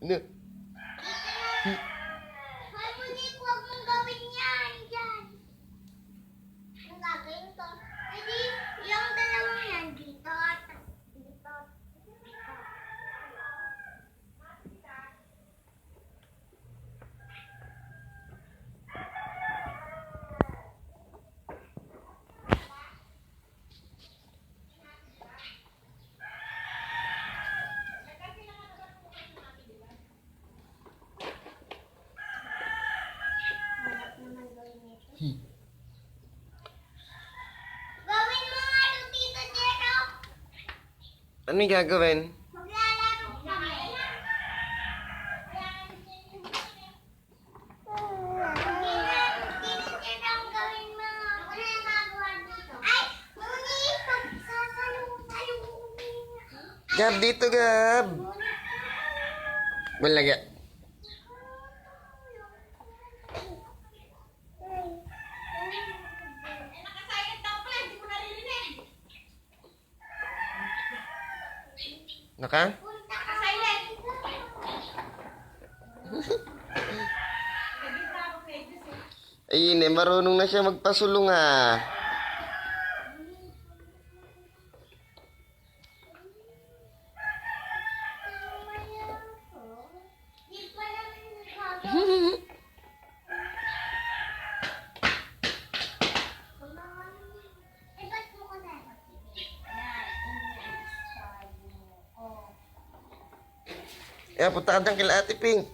Ano? Harmonic, huwag mong gawin yan. Yan. Ang gagawin ko. Hindi, yung dalawang yan. Dito. Dito. Hanap naman gawin ito. Gawin mo nga ito, Tito Jero. Ano yung gagawin? Maglalaro kami. Tito Jero, ang gawin mo. Ako na yung magawa dito. Ay, Muni, pagsasalong-salong. Gab, dito, Gab. Balaga. Nakasilent ako pala, hindi ko naririnig. Naka? Punta ka. Silent. Ayun eh, marunong na siya magpasulong ah. Di pa naman nagagawa. Eh, ba't mo ko na? Punta ka dyan kila Ate Pink.